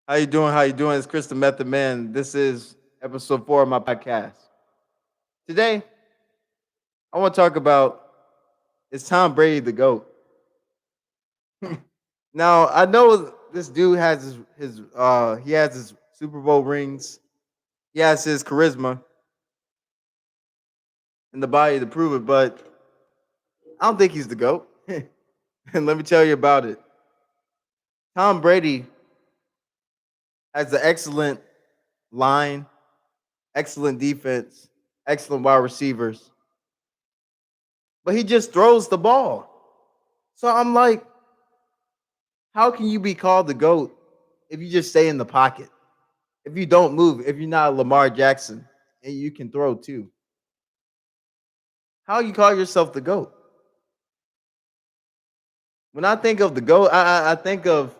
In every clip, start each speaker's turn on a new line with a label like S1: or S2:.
S1: How you doing? How you doing? It's Chris the Method Man. This is episode 4 of my podcast. Today, I want to talk about is Tom Brady the GOAT? Now, I know this dude has his Super Bowl rings. He has his charisma in the body to prove it, but I don't think he's the GOAT. And let me tell you about it. Tom Brady has an excellent line, excellent defense, excellent wide receivers, but he just throws the ball. So I'm like, how can you be called the GOAT if you just stay in the pocket? If you don't move, if you're not Lamar Jackson and you can throw too, how you call yourself the GOAT? When I think of the GOAT, I think of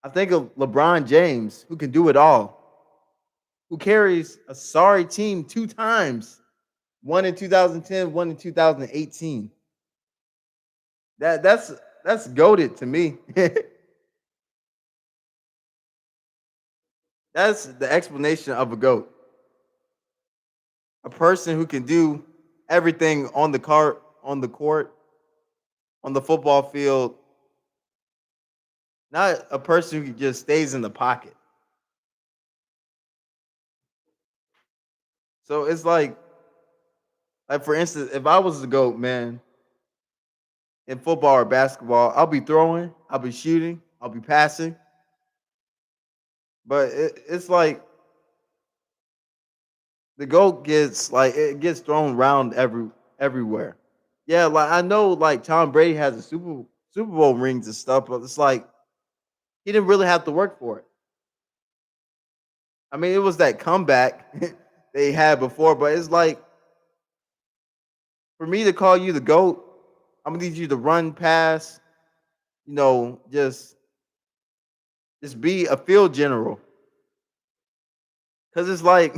S1: LeBron James, who can do it all, who carries a sorry team 2 times, one in 2010, one in 2018. That's goated to me. That's the explanation of a GOAT. A person who can do everything on the court, on the football field, not a person who just stays in the pocket. So it's like for instance, if I was the GOAT, man, in football or basketball, I'll be throwing, I'll be shooting, I'll be passing. But it's like the GOAT gets like it gets thrown around everywhere. Yeah, like I know like Tom Brady has a Super Bowl rings and stuff, but it's like he didn't really have to work for it. I mean, it was that comeback they had before, but it's like for me to call you the GOAT, I'm gonna need you to run past, you know, just be a field general. Cause it's like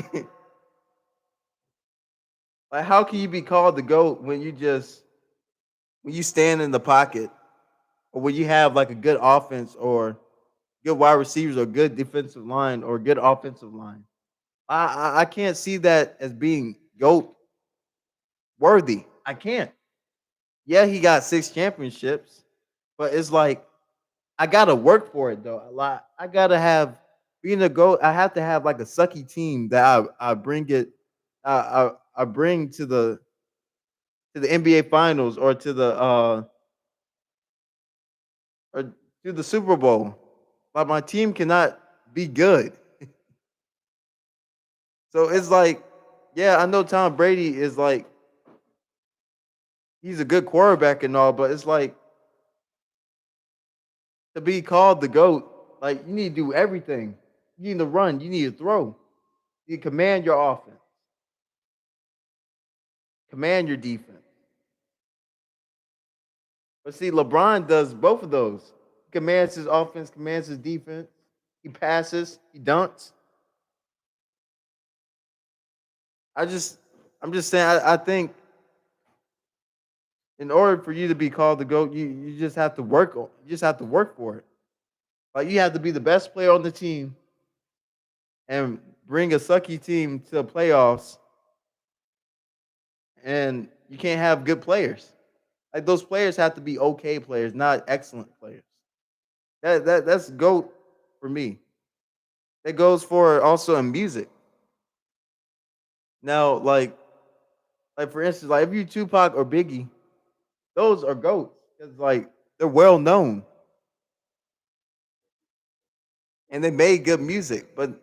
S1: like how can you be called the GOAT when you stand in the pocket or when you have like a good offense or good wide receivers or good defensive line or good offensive line? I can't see that as being GOAT worthy. I can't. Yeah, he got 6 championships, but it's like I gotta work for it though. A lot. I gotta have being a GOAT. I have to have like a sucky team that I bring it. I bring to the NBA Finals or to the Super Bowl. But my team cannot be good. So it's like, yeah, I know Tom Brady is like he's a good quarterback and all, but it's like to be called the GOAT, like you need to do everything. You need to run, you need to throw, you command your offense, command your defense. But see, LeBron does both of those. He commands his offense, commands his defense. He passes, he dunks. I just, I'm just saying. I think in order for you to be called the GOAT, you just have to work. You just have to work for it. Like you have to be the best player on the team and bring a sucky team to the playoffs, and you can't have good players. Like those players have to be okay players, not excellent players. That's GOAT for me. That goes for also in music. Now, like for instance, like if you Tupac or Biggie, those are goats because like they're well known and they made good music. But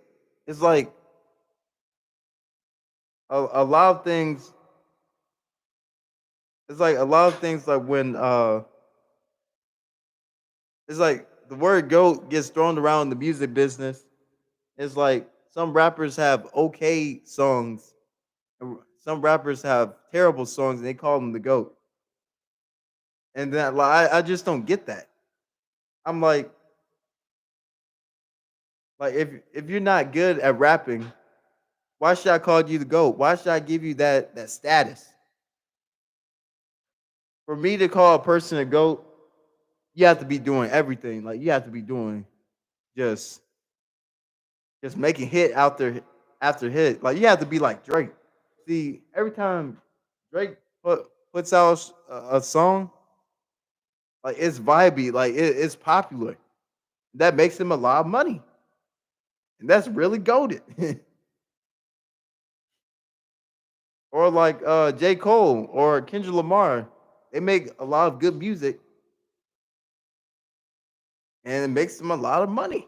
S1: it's like a lot of things. It's like a lot of things like when it's like the word goat gets thrown around in the music business. It's like some rappers have okay songs, and some rappers have terrible songs, and they call them the goat. And then like I just don't get that. I'm like if you're not good at rapping, why should I call you the GOAT? Why should I give you that status? For me to call a person a GOAT, you have to be doing everything. Like you have to be doing just just making hit after hit. Like you have to be like Drake. See, every time Drake puts out a song, like it's vibey, like it's popular. That makes him a lot of money, and that's really goaded. Or like J. Cole or Kendrick Lamar, they make a lot of good music, and it makes them a lot of money.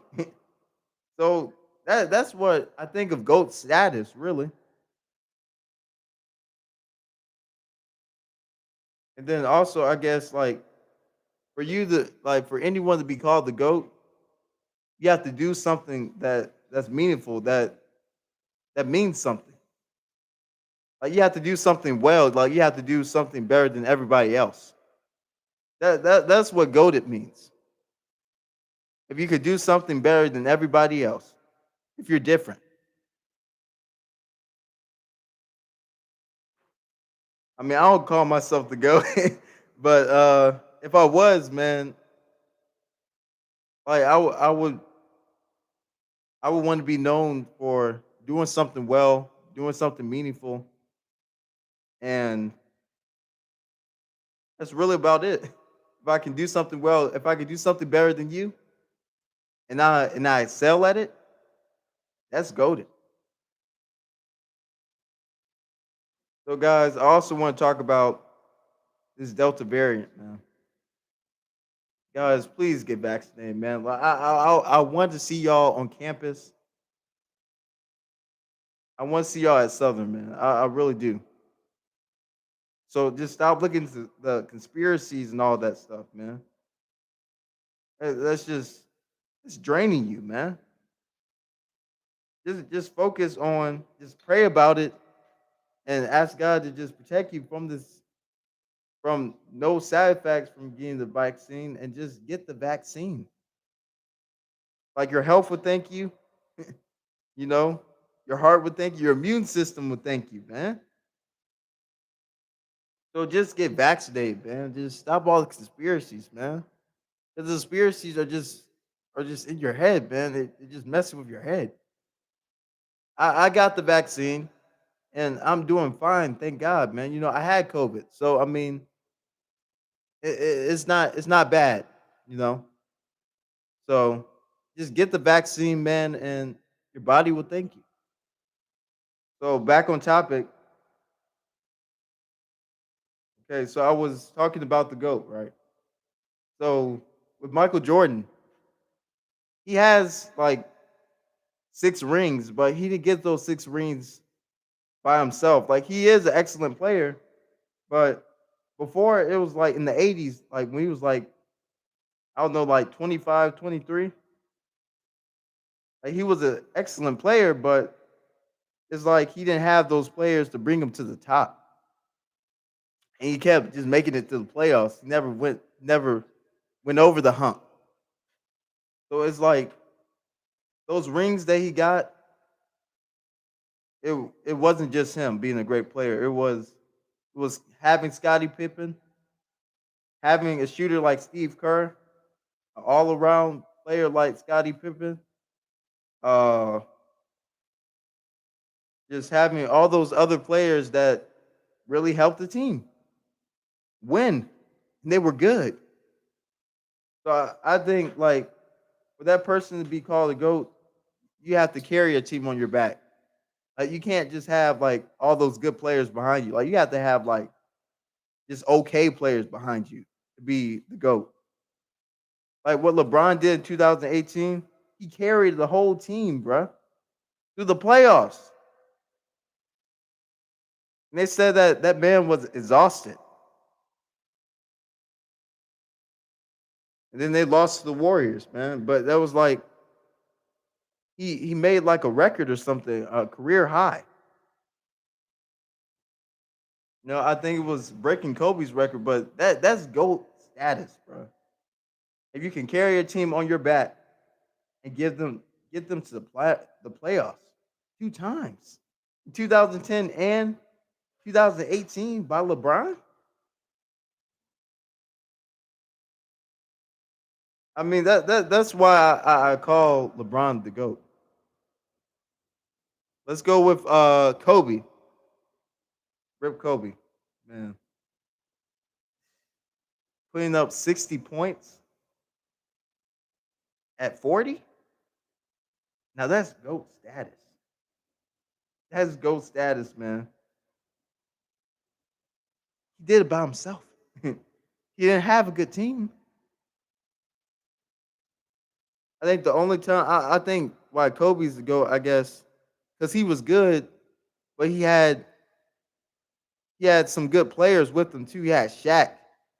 S1: So that's what I think of GOAT status, really. And then also, I guess like for you to like for anyone to be called the GOAT, you have to do something that's meaningful, that means something. Like you have to do something well. Like you have to do something better than everybody else. That's what GOAT means. If you could do something better than everybody else, if you're different. I mean, I don't call myself the GOAT, but if I was, man, like I would want to be known for doing something well, doing something meaningful, and that's really about it. If I can do something well, if I can do something better than you, and I excel at it, that's golden. So, guys, I also want to talk about this Delta variant, man. Guys, please get vaccinated, man. Like, I want to see y'all on campus. I want to see y'all at Southern, man. I really do. So just stop looking into the conspiracies and all that stuff, man. That's just it's draining you, man. Just focus on just pray about it and ask God to just protect you from this from no side effects from getting the vaccine and just get the vaccine. Like your health would thank you, you know, your heart would thank you, your immune system would thank you, man. So just get vaccinated, man. Just stop all the conspiracies, man. Because the conspiracies are just in your head, man. It just messing with your head. I got the vaccine and I'm doing fine, thank God, man. You know, I had COVID, so I mean, it's not bad, you know. So just get the vaccine, man, and your body will thank you. So back on topic. Okay, so I was talking about the goat, right? So with Michael Jordan, he has like 6 rings, but he didn't get those 6 rings by himself. Like he is an excellent player, but before it was like in the 80s, like when he was like, I don't know, like 25, 23, like he was an excellent player, but it's like he didn't have those players to bring him to the top. And he kept just making it to the playoffs. He never went over the hump. So it's like those rings that he got, it wasn't just him being a great player. It was having Scottie Pippen, having a shooter like Steve Kerr, an all around player like Scottie Pippen, uh, just having all those other players that really helped the team win. And they were good. So I think like for that person to be called a GOAT, you have to carry a team on your back. Like you can't just have like all those good players behind you. Like you have to have like just okay players behind you to be the GOAT. Like what LeBron did in 2018, he carried the whole team, bruh, through the playoffs. And they said that that man was exhausted. And then they lost to the Warriors, man. But that was like he made like a record or something, a career high. You know, I think it was breaking Kobe's record, but that's GOAT status, bro. If you can carry a team on your back and get them to the playoffs 2 times. 2010 and 2018 by LeBron. I mean that's why I call LeBron the GOAT. Let's go with Kobe. Rip Kobe. Man, putting up 60 points at 40. Now that's GOAT status. That's GOAT status, man. He did it by himself. He didn't have a good team. I think the only time I think why Kobe's the GOAT, I guess, because he was good, but he had some good players with him too. He had Shaq.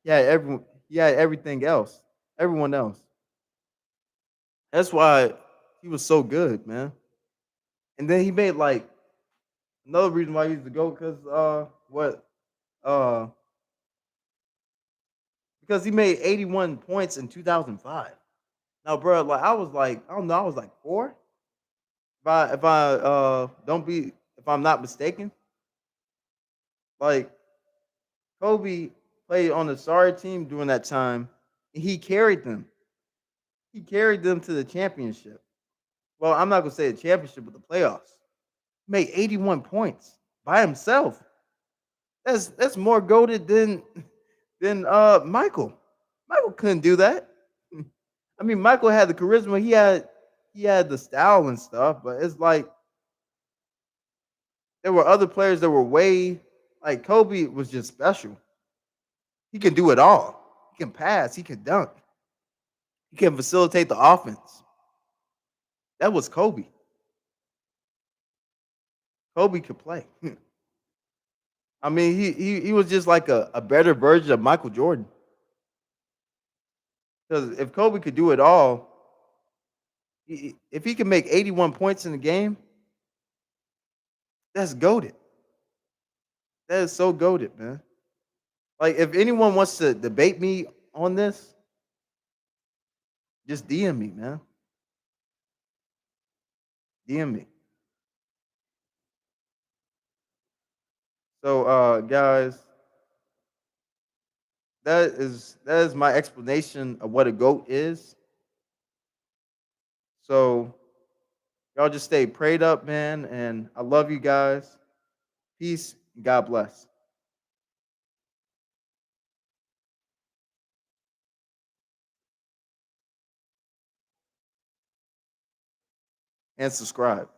S1: He had everyone. He had everything else. Everyone else. That's why he was so good, man. And then he made like another reason why he's the GOAT because what uh because he made 81 points in 2005. Now, bro, like I was like I don't know, I was like 4. If I don't be if I'm not mistaken, like Kobe played on the sorry team during that time, and he carried them. He carried them to the championship. Well, I'm not gonna say the championship, but the playoffs. He made 81 points by himself. That's more goaded than Michael. Michael couldn't do that. I mean, Michael had the charisma. He had the style and stuff, but it's like there were other players that were way like Kobe was just special. He can do it all. He can pass. He can dunk. He can facilitate the offense. That was Kobe. Kobe could play. I mean, he was just like a better version of Michael Jordan. Because if Kobe could do it all, if he can make 81 points in the game, that's goaded. That is so goaded, man. Like if anyone wants to debate me on this, just DM me, man. DM me. So guys, that is my explanation of what a goat is. So y'all just stay prayed up, man, and I love you guys. Peace. God bless. And subscribe.